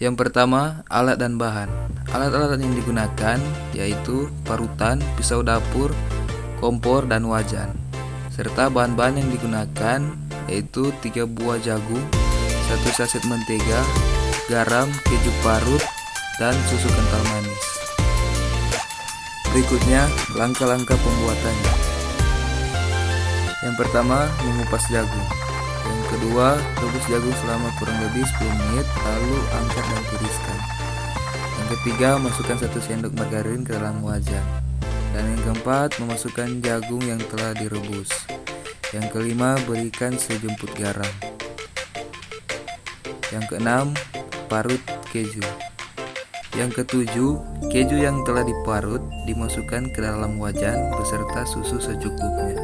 Yang pertama, alat dan bahan. Alat-alat yang digunakan yaitu parutan, pisau dapur, kompor, dan wajan. Serta bahan-bahan yang digunakan yaitu 3 buah jagung, 1 saset mentega, garam, keju parut, dan susu kental manis. Berikutnya, langkah-langkah pembuatannya. Yang pertama, mengupas jagung. Yang kedua, rebus jagung selama kurang lebih 10 menit, lalu angkat dan tiriskan. Yang ketiga, masukkan 1 sendok margarin ke dalam wajan. Dan yang keempat, memasukkan jagung yang telah direbus. Yang kelima, berikan sejumput garam. Yang keenam, parut keju. Yang ketujuh, keju yang telah diparut dimasukkan ke dalam wajan beserta susu secukupnya.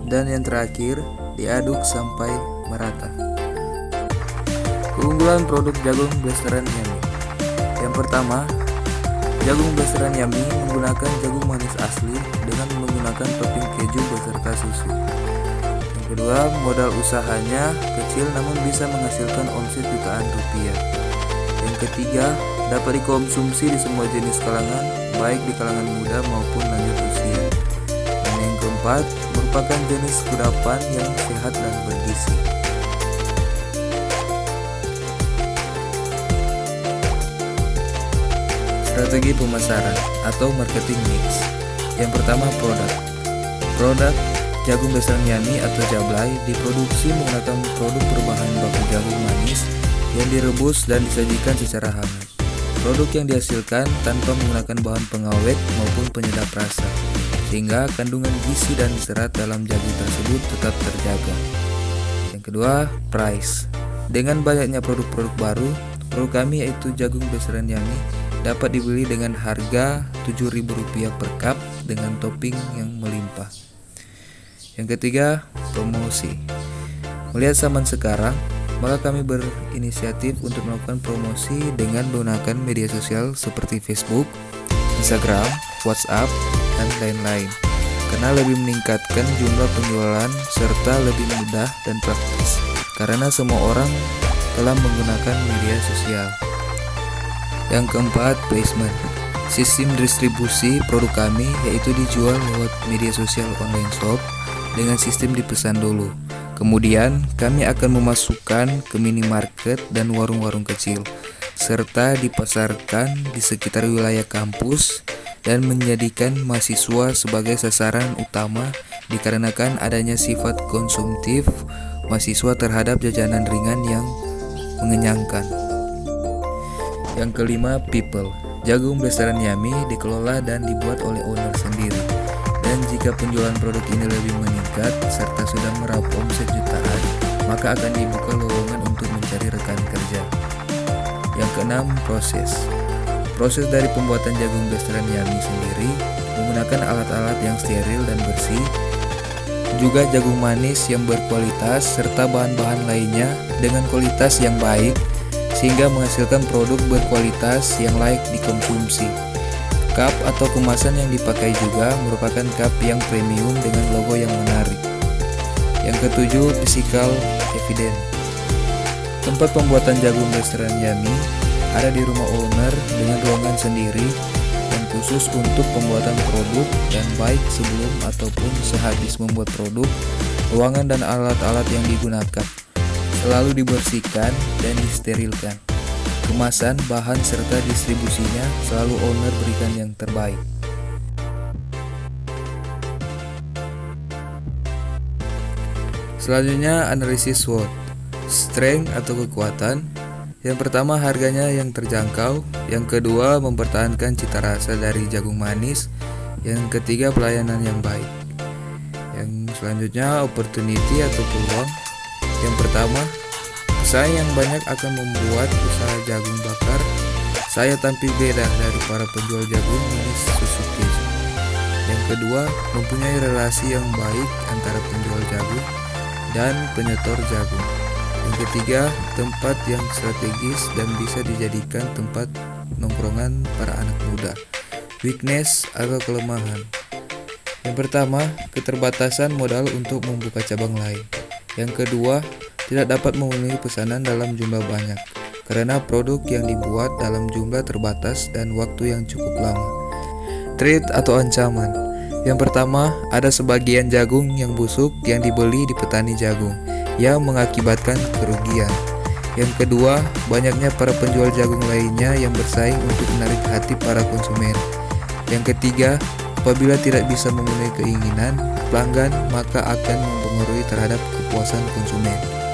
Dan yang terakhir, diaduk sampai merata. Keunggulan produk jagung blasteran Yummy. Yang pertama, jagung blasteran Yummy menggunakan jagung manis asli dengan menggunakan topping keju beserta susu. Yang kedua, modal usahanya kecil namun bisa menghasilkan omset jutaan rupiah. Yang ketiga, dapat dikonsumsi di semua jenis kalangan, baik di kalangan muda maupun lanjut usia. Dan yang keempat, merupakan jenis kudapan yang sehat dan bergizi. Strategi pemasaran atau marketing mix. Yang pertama, produk jagung blasteran Yummy atau jablay diproduksi menggunakan produk berbahan baku jagung manis yang direbus dan disajikan secara hangat. Produk yang dihasilkan tanpa menggunakan bahan pengawet maupun penyedap rasa, sehingga kandungan gizi dan serat dalam jagung tersebut tetap terjaga. Yang kedua, price. Dengan banyaknya produk-produk baru, produk kami yaitu jagung blasteran Yummy dapat dibeli dengan harga Rp7.000 per cup dengan topping yang melimpah. Yang ketiga, promosi. Melihat zaman sekarang, maka kami berinisiatif untuk melakukan promosi dengan menggunakan media sosial seperti Facebook, Instagram, WhatsApp, dan lain-lain, karena lebih meningkatkan jumlah penjualan serta lebih mudah dan praktis karena semua orang telah menggunakan media sosial. Yang keempat, placement. Sistem distribusi produk kami yaitu dijual lewat media sosial online shop dengan sistem dipesan dulu. Kemudian kami akan memasukkan ke minimarket dan warung-warung kecil, serta dipasarkan di sekitar wilayah kampus dan menjadikan mahasiswa sebagai sasaran utama dikarenakan adanya sifat konsumtif mahasiswa terhadap jajanan ringan yang mengenyangkan. Yang kelima, people. Jagung blasteran Yummy dikelola dan dibuat oleh owner sendiri. Dan jika penjualan produk ini lebih meningkat serta sudah meraup omset jutaan, maka akan dibuka lowongan untuk mencari rekan kerja. Yang keenam, proses. Proses dari pembuatan jagung blasteran Yummy sendiri menggunakan alat-alat yang steril dan bersih, juga jagung manis yang berkualitas serta bahan-bahan lainnya dengan kualitas yang baik sehingga menghasilkan produk berkualitas yang layak dikonsumsi. Cup atau kemasan yang dipakai juga merupakan cup yang premium dengan logo yang menarik. Yang ketujuh, physical evidence. Tempat pembuatan jagung blasteran Yummy ada di rumah owner dengan ruangan sendiri dan khusus untuk pembuatan produk, dan baik sebelum ataupun sehabis membuat produk, ruangan dan alat-alat yang digunakan selalu dibersihkan dan disterilkan. Kemasan, bahan, serta distribusinya selalu owner berikan yang terbaik. Selanjutnya, analisis SWOT. Strength atau kekuatan. Yang pertama, harganya yang terjangkau. Yang kedua, mempertahankan cita rasa dari jagung manis. Yang ketiga, pelayanan yang baik. Yang selanjutnya, opportunity atau peluang. Yang pertama, pesaing yang banyak akan membuat usaha jagung bakar saya tampil beda dari para penjual jagung manis susu keju. Yang kedua, mempunyai relasi yang baik antara penjual jagung dan penyetor jagung. Yang ketiga, tempat yang strategis dan bisa dijadikan tempat nongkrongan para anak muda. Weakness atau kelemahan. Yang pertama, keterbatasan modal untuk membuka cabang lain. Yang kedua, tidak dapat memenuhi pesanan dalam jumlah banyak karena produk yang dibuat dalam jumlah terbatas dan waktu yang cukup lama. Threat atau ancaman. Yang pertama, ada sebagian jagung yang busuk yang dibeli di petani jagung yang mengakibatkan kerugian. Yang kedua, banyaknya para penjual jagung lainnya yang bersaing untuk menarik hati para konsumen. Yang ketiga, apabila tidak bisa memenuhi keinginan pelanggan, maka akan mempengaruhi terhadap kepuasan konsumen.